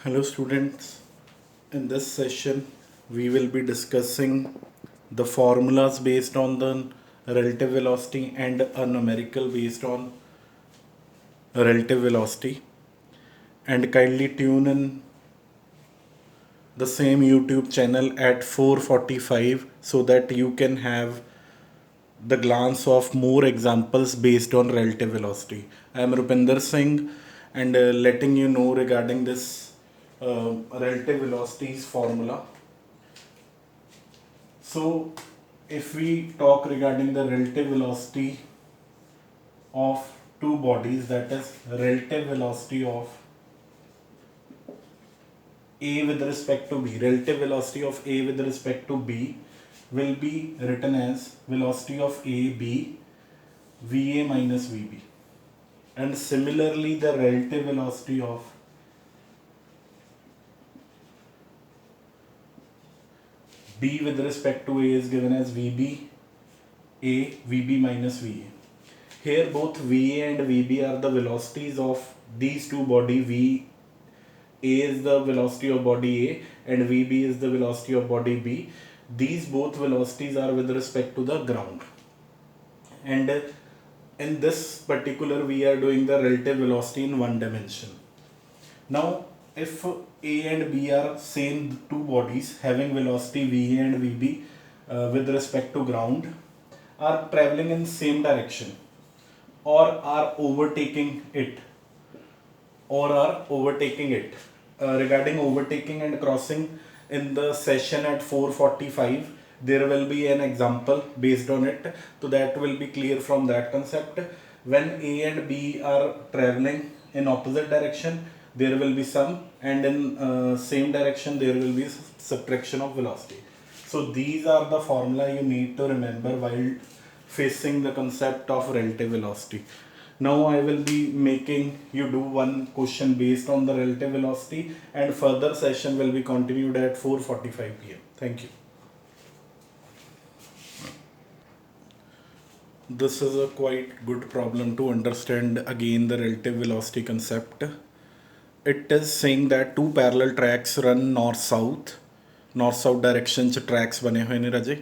Hello students, in this session we will be discussing the formulas based on the relative velocity and a numerical based on relative velocity, and kindly tune in the same YouTube channel at 4:45 so that you can have the glance of more examples based on relative velocity. I am Rupinder Singh and letting you know regarding this relative velocities formula. So, if we talk regarding the relative velocity of two bodies, that is relative velocity of A with respect to B, relative velocity of A with respect to B will be written as velocity of A B VA minus VB. And similarly, the relative velocity of B with respect to A is given as VB A VB minus VA. Here both VA and VB are the velocities of these two body. VA is the velocity of body A and VB is the velocity of body B. These both velocities are with respect to the ground. And in this particular we are doing the relative velocity in one dimension. Now if A and B are same two bodies having velocity VA and VB with respect to ground, are traveling in same direction or are overtaking it regarding overtaking and crossing, in the session at 4:45 there will be an example based on it, so that will be clear from that concept. When A and B are traveling in opposite direction, there will be sum, and in same direction there will be subtraction of velocity. So these are the formula you need to remember while facing the concept of relative velocity. Now I will be making you do one question based on the relative velocity, and further session will be continued at 4:45 p.m. Thank you. This is a quite good problem to understand again the relative velocity concept. It is saying that two parallel tracks run north south direction ch tracks bane hoye ne raje.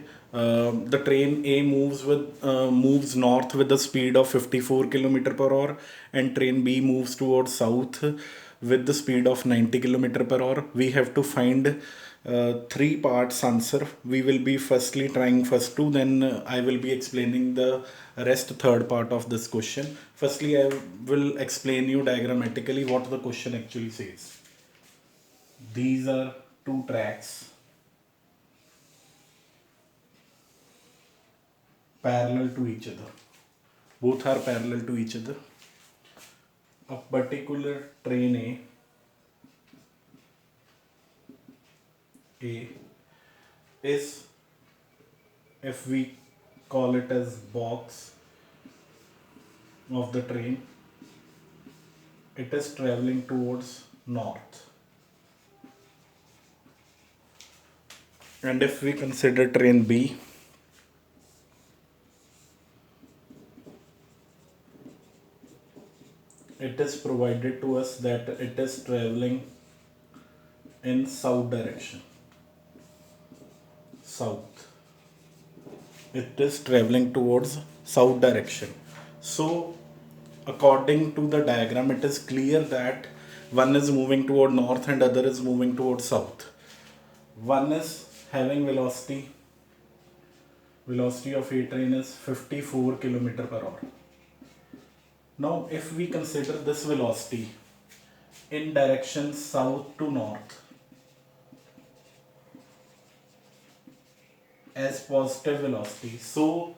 The train A moves north with the speed of 54 kilometer per hour, and train B moves towards south with the speed of 90 kilometer per hour. We have to find three parts answer. We will be firstly trying first two, then I will be explaining the rest third part of this question. Firstly, I will explain you diagrammatically what the question actually says. These are two tracks parallel to each other. Both are parallel to each other. A particular train A is, if we call it as box of the train, it is traveling towards north. And if we consider train B, it is provided to us that it is traveling in south direction. South. It is traveling towards south direction. So according to the diagram, it is clear that one is moving toward north and other is moving towards south. One is having velocity of A train is 54 kilometer per hour. Now if we consider this velocity in direction south to north as positive velocity, so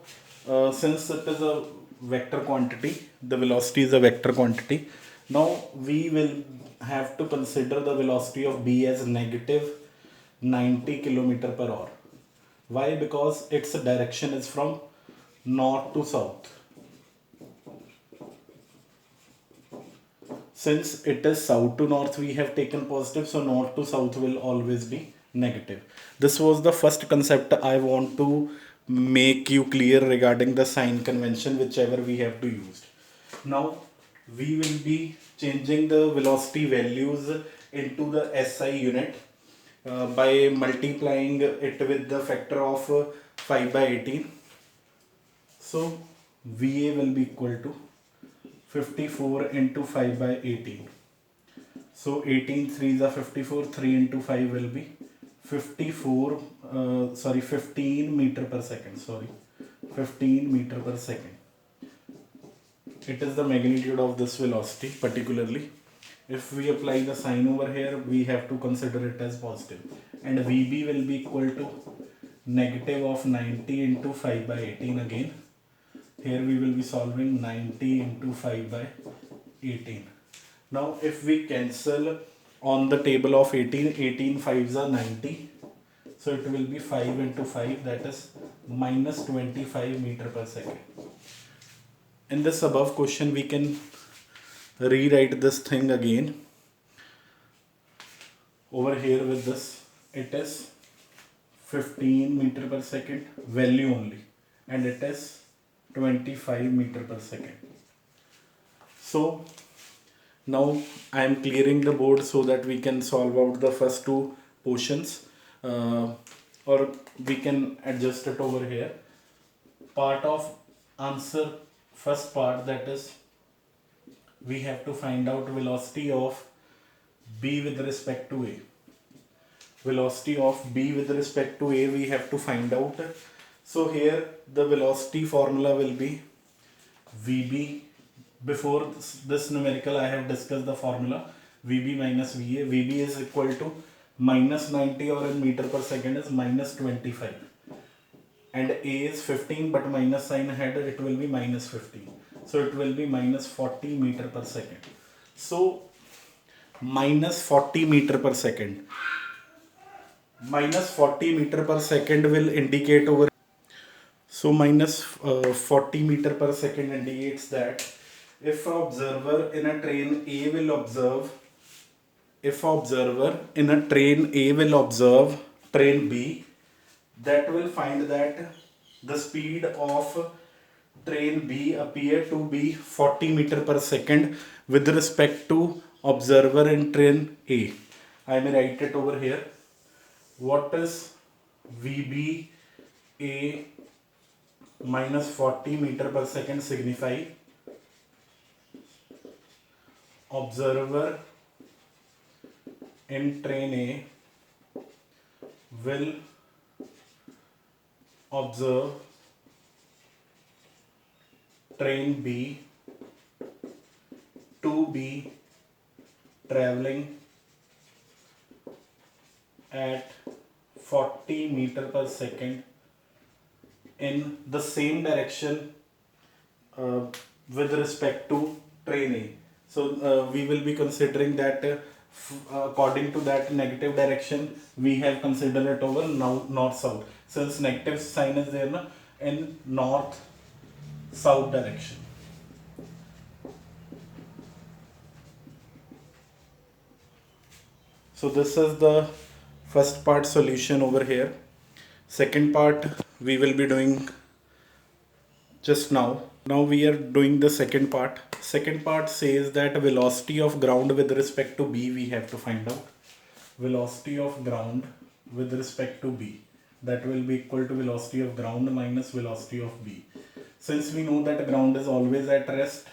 since it is a vector quantity, the velocity is a vector quantity. Now we will have to consider the velocity of B as negative 90 kilometer per hour. Why? Because its direction is from north to south. Since it is south to north, we have taken positive, so north to south will always be negative. This was the first concept I want to make you clear regarding the sign convention, whichever we have to use. Now we will be changing the velocity values into the SI unit by multiplying it with the factor of 5 by 18. So VA will be equal to 54 into 5 by 18. So 18 3s are 54, 3 into 5 will be 15 meter per second, 15 meter per second. It is the magnitude of this velocity particularly. If we apply the sign over here, we have to consider it as positive. And VB will be equal to negative of 90 into 5 by 18 again. Here we will be solving 90 into 5 by 18. Now if we cancel on the table of 18, 18 5s are 90. So it will be 5 into 5, that is minus 25 meter per second. In this above question, we can rewrite this thing again. Over here with this, it is 15 meter per second value only, and it is 25 meter per second. So now I am clearing the board so that we can solve out the first two portions, or we can adjust it over here. Part of answer, first part, that is we have to find out velocity of B with respect to A. Velocity of B with respect to A we have to find out. So here the velocity formula will be VB. Before this numerical I have discussed the formula VB minus VA. VB is equal to minus 90, or in meter per second is minus 25. And A is 15, but minus sign ahead, it will be minus 15. So it will be minus 40 meter per second. So minus 40 meter per second. Minus 40 meter per second will indicate over. So minus 40 meter per second indicates that if an observer in a train A will observe, train B, that will find that the speed of train B appear to be 40 meter per second with respect to observer in train A. I may write it over here. What is VB A minus 40 meter per second signify? Observer in train A will observe train B to be traveling at 40 meter per second in the same direction with respect to train A. So we will be considering that according to that negative direction, we have considered it over north south, since negative sign is there in north south direction. So this is the first part solution over here. Second part we will be doing just now. Now we are doing the second part. Second part says that velocity of ground with respect to B we have to find out. Velocity of ground with respect to B, that will be equal to velocity of ground minus velocity of B. Since we know that ground is always at rest,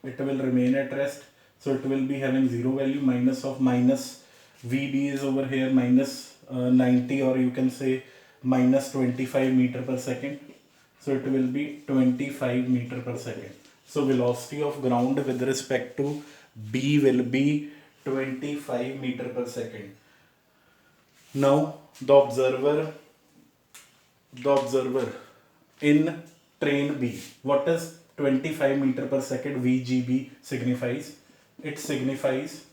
it will remain at rest, so it will be having zero value. Minus of minus VB is over here minus 90, or you can say minus 25 meter per second. So it will be 25 meter per second. So velocity of ground with respect to B will be 25 meter per second. Now the observer in train B, what is 25 meter per second VGB signifies? It signifies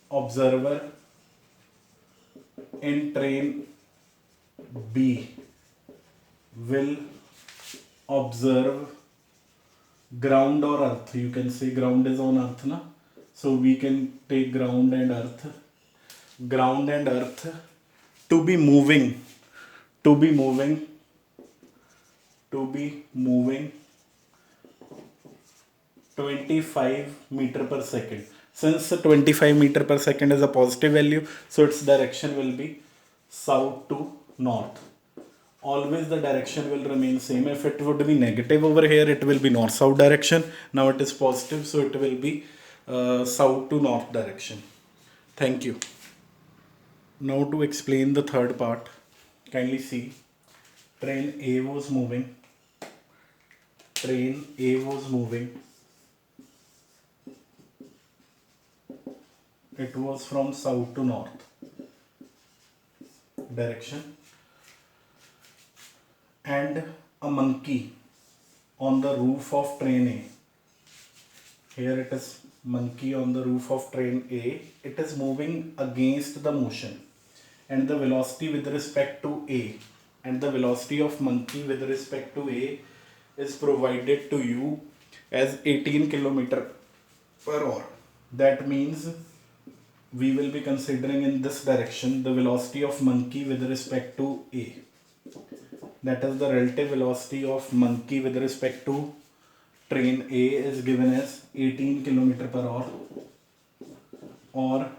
observer in train B will observe ground or earth. You can say ground is on earth, na? So we can take ground and earth to be moving 25 meter per second. Since 25 meter per second is a positive value, so its direction will be south to north. Always the direction will remain same. If it would be negative over here, it will be north south direction. Now it is positive, so it will be south to north direction. Thank you. Now to explain the third part, kindly see. Train A was moving. Train A was moving. It was from south to north direction, and a monkey on the roof of train A. Here it is monkey on the roof of train A. It is moving against the motion, and the velocity with respect to A and the velocity of monkey with respect to A is provided to you as 18 km per hour. That means we will be considering in this direction the velocity of monkey with respect to A. That is the relative velocity of monkey with respect to train A is given as 18 km per hour or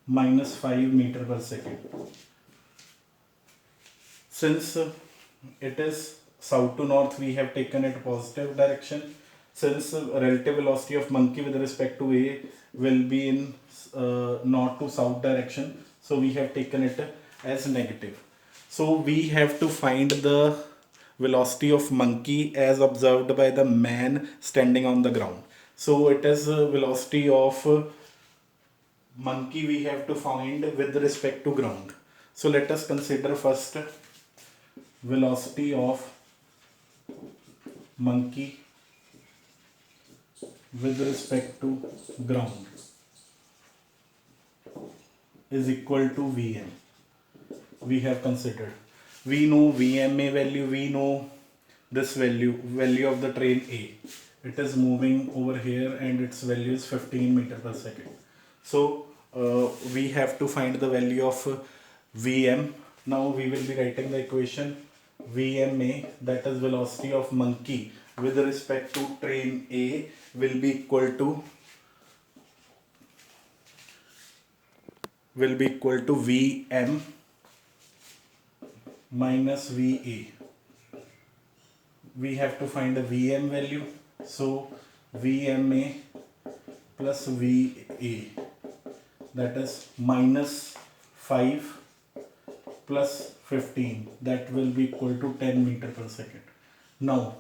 minus 5 meter per second. Since it is south to north, we have taken it positive direction. Since relative velocity of monkey with respect to A will be in north to south direction, so we have taken it as negative. So we have to find the velocity of monkey as observed by the man standing on the ground. So it is velocity of monkey we have to find with respect to ground. So let us consider first velocity of monkey with respect to ground is equal to Vm. We have considered. We know Vma value, we know this value of the train A. It is moving over here and its value is 15 meter per second. So we have to find the value of Vm. Now we will be writing the equation Vma, that is velocity of monkey with respect to train A, will be equal to Vm minus Va. We have to find the Vm value, so Vma plus Va, that is minus 5 plus 15, that will be equal to 10 meter per second. Now,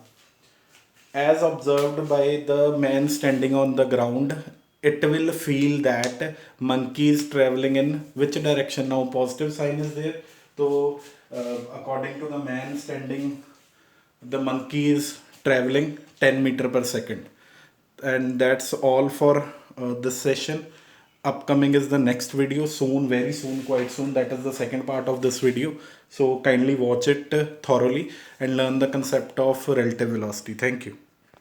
as observed by the man standing on the ground, it will feel that monkey is traveling in which direction? Now positive sign is there, so according to the man standing, the monkey is traveling 10 meter per second. And that's all for this session. Upcoming is the next video soon, very soon, quite soon. That is the second part of this video, so kindly watch it thoroughly and learn the concept of relative velocity. Thank you.